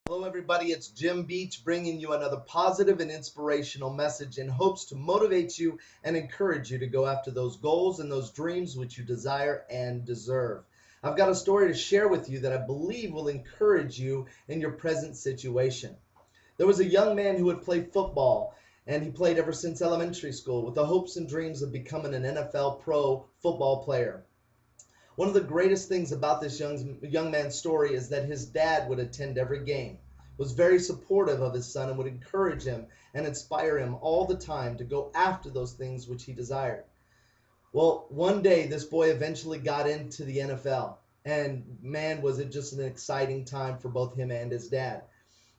Hello, everybody. It's Jim Beach bringing you another positive and inspirational message in hopes to motivate you and encourage you to go after those goals and those dreams which you desire and deserve. I've got a story to share with you that I believe will encourage you in your present situation. There was a young man who had played football, and he played ever since elementary school with the hopes and dreams of becoming an NFL pro football player. One of the greatest things about this young man's story is that his dad would attend every game, was very supportive of his son, and would encourage him and inspire him all the time to go after those things which he desired. Well, one day this boy eventually got into the NFL, and man, was it just an exciting time for both him and his dad.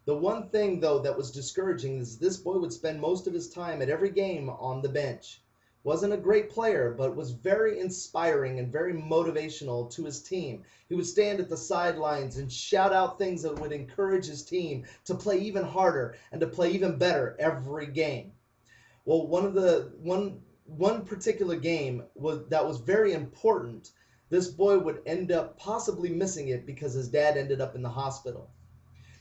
The one thing, though, that was discouraging is this boy would spend most of his time at every game on the bench. Wasn't a great player, but was very inspiring and very motivational to his team. He would stand at the sidelines and shout out things that would encourage his team to play even harder and to play even better every game. Well, one particular game that was very important. This boy would end up possibly missing it because his dad ended up in the hospital.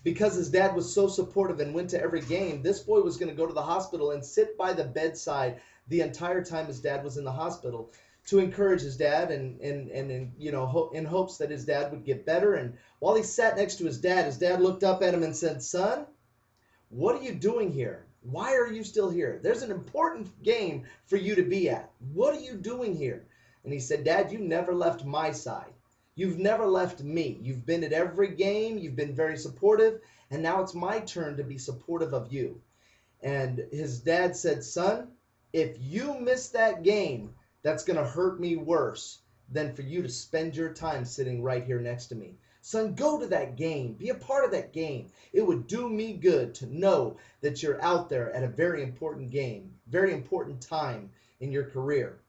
Because his dad was so supportive and went to every game, this boy was going to go to the hospital and sit by the bedside the entire time his dad was in the hospital to encourage his dad and in hopes that his dad would get better. And while he sat next to his dad looked up at him and said, "Son, what are you doing here? Why are you still here? There's an important game for you to be at. What are you doing here?" And he said, "Dad, you never left my side. You've never left me. You've been at every game. You've been very supportive. And now it's my turn to be supportive of you." And his dad said, "Son, if you miss that game, that's going to hurt me worse than for you to spend your time sitting right here next to me. Son, go to that game. Be a part of that game. It would do me good to know that you're out there at a very important game, very important time in your career."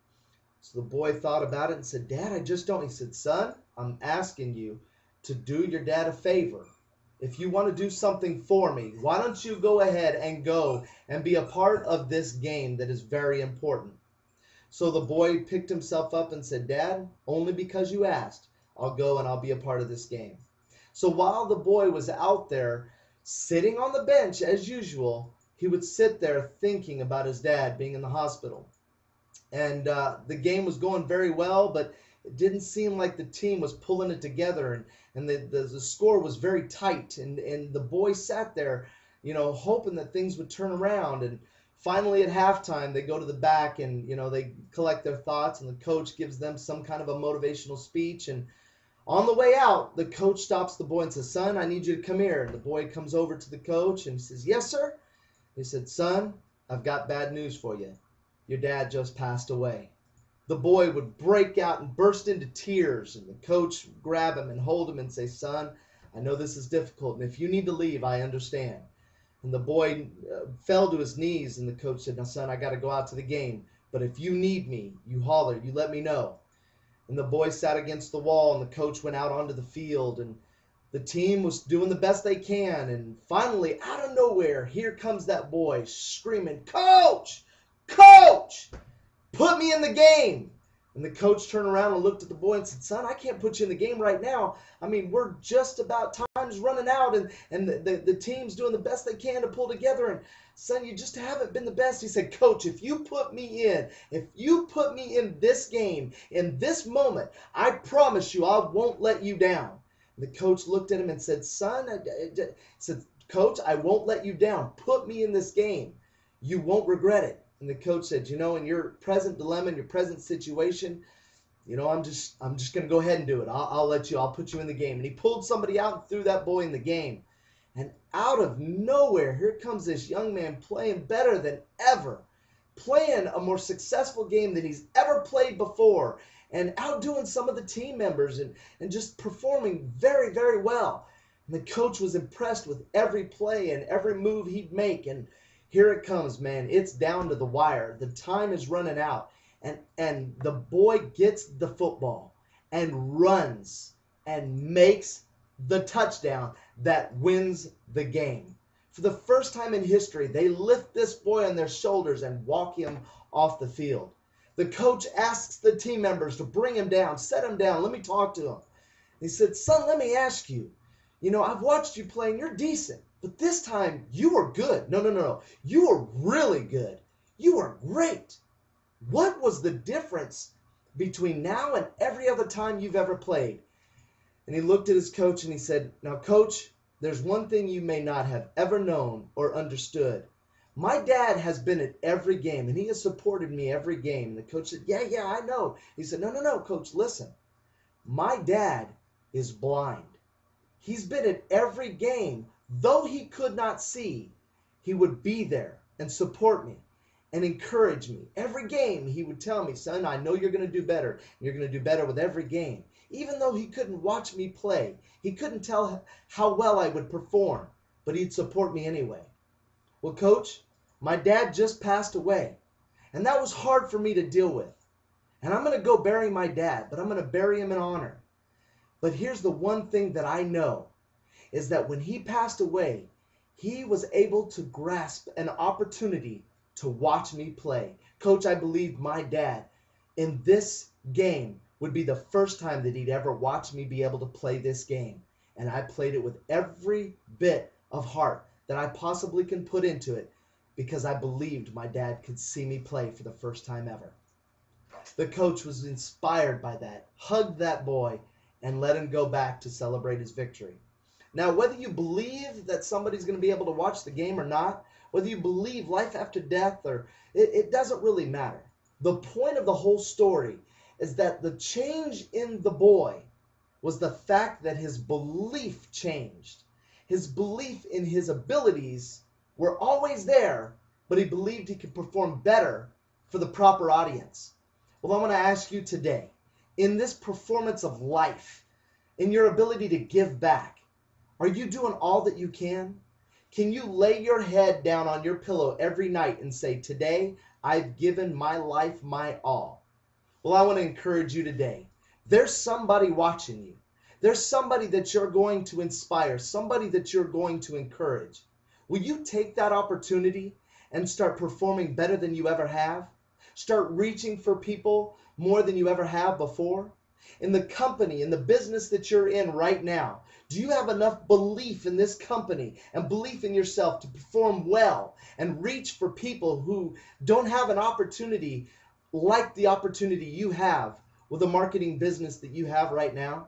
So the boy thought about it and said, "Dad, I just don't." He said, "Son, I'm asking you to do your dad a favor. If you want to do something for me, why don't you go ahead and go and be a part of this game that is very important?" So the boy picked himself up and said, "Dad, only because you asked, I'll go and I'll be a part of this game." So while the boy was out there sitting on the bench as usual, he would sit there thinking about his dad being in the hospital. And the game was going very well, but it didn't seem like the team was pulling it together, and the score was very tight, and the boy sat there, hoping that things would turn around. And finally at halftime, they go to the back and, they collect their thoughts, and the coach gives them some kind of a motivational speech. And on the way out, the coach stops the boy and says, "Son, I need you to come here." And the boy comes over to the coach and says, "Yes, sir." He said, "Son, I've got bad news for you. Your dad just passed away." The boy would break out and burst into tears, and the coach would grab him and hold him and say, "Son, I know this is difficult, and if you need to leave, I understand." And the boy fell to his knees, and the coach said, "Now, son, I got to go out to the game, but if you need me, you holler, you let me know." And the boy sat against the wall, and the coach went out onto the field, and the team was doing the best they can. And finally, out of nowhere, here comes that boy screaming, "Coach! Coach! Put me in the game!" And the coach turned around and looked at the boy and said, "Son, I can't put you in the game right now. I mean, we're just about time's running out, and the team's doing the best they can to pull together. And son, you just haven't been the best." He said, "Coach, if you put me in this game, in this moment, I promise you I won't let you down." And the coach looked at him and said, said, "Coach, I won't let you down. Put me in this game. You won't regret it." And the coach said, "In your present dilemma, in your present situation, I'm just going to go ahead and do it. I'll put you in the game." And he pulled somebody out and threw that boy in the game. And out of nowhere, here comes this young man playing better than ever, playing a more successful game than he's ever played before, and outdoing some of the team members and just performing very, very well. And the coach was impressed with every play and every move he'd make. And here it comes, man. It's down to the wire. The time is running out. And the boy gets the football and runs and makes the touchdown that wins the game. For the first time in history, they lift this boy on their shoulders and walk him off the field. The coach asks the team members to bring him down, set him down, let me talk to him. He said, "Son, let me ask you, I've watched you play and you're decent, but this time you were good. No, no, no, no. You were really good. You were great. What was the difference between now and every other time you've ever played?" And he looked at his coach and he said, "Now, coach, there's one thing you may not have ever known or understood. My dad has been at every game and he has supported me every game." And the coach said, "Yeah, yeah, I know." He said, "No, no, no, coach, listen. My dad is blind. He's been at every game. Though he could not see, he would be there and support me and encourage me. Every game he would tell me, 'Son, I know you're going to do better. You're going to do better with every game.' Even though he couldn't watch me play, he couldn't tell how well I would perform, but he'd support me anyway." Well, coach, my dad just passed away, and that was hard for me to deal with. And I'm going to go bury my dad, but I'm going to bury him in honor. But here's the one thing that I know is that when he passed away, he was able to grasp an opportunity to watch me play. Coach, I believe my dad in this game would be the first time that he'd ever watch me be able to play this game. And I played it with every bit of heart that I possibly can put into it because I believed my dad could see me play for the first time ever. The coach was inspired by that, hugged that boy, and let him go back to celebrate his victory. Now, whether you believe that somebody's going to be able to watch the game or not, whether you believe life after death, or it doesn't really matter. The point of the whole story is that the change in the boy was the fact that his belief changed. His belief in his abilities were always there, but he believed he could perform better for the proper audience. Well, I want to ask you today, in this performance of life, in your ability to give back, are you doing all that you can? Can you lay your head down on your pillow every night and say, "Today, I've given my life my all"? Well, I want to encourage you today. There's somebody watching you. There's somebody that you're going to inspire, somebody that you're going to encourage. Will you take that opportunity and start performing better than you ever have? Start reaching for people more than you ever have before? In the company, in the business that you're in right now, do you have enough belief in this company and belief in yourself to perform well and reach for people who don't have an opportunity like the opportunity you have with a marketing business that you have right now?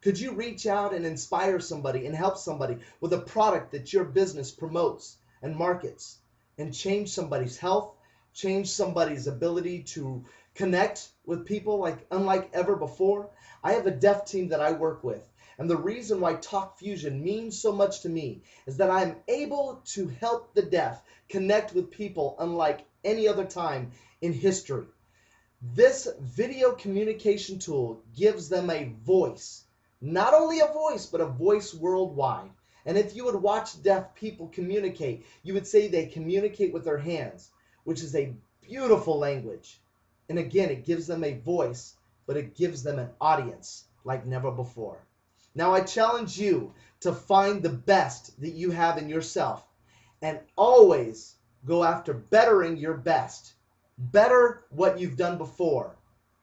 Could you reach out and inspire somebody and help somebody with a product that your business promotes and markets and change somebody's health, change somebody's ability to connect with people unlike ever before? I have a deaf team that I work with, and the reason why Talk Fusion means so much to me is that I'm able to help the deaf connect with people unlike any other time in history. This video communication tool gives them a voice, not only a voice, but a voice worldwide. And if you would watch deaf people communicate, you would say they communicate with their hands, which is a beautiful language. And again, it gives them a voice, but it gives them an audience like never before. Now, I challenge you to find the best that you have in yourself and always go after bettering your best. Better what you've done before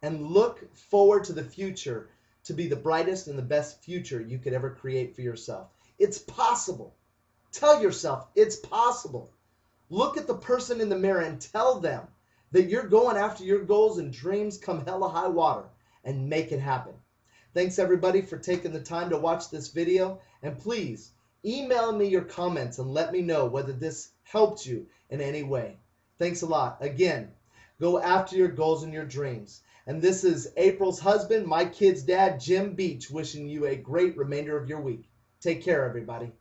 and look forward to the future to be the brightest and the best future you could ever create for yourself. It's possible. Tell yourself it's possible. Look at the person in the mirror and tell them that you're going after your goals and dreams come hella high water and make it happen. Thanks everybody for taking the time to watch this video, and please email me your comments and let me know whether this helped you in any way. Thanks a lot. Again, go after your goals and your dreams. And this is April's husband, my kid's dad, Jim Beach, wishing you a great remainder of your week. Take care, everybody.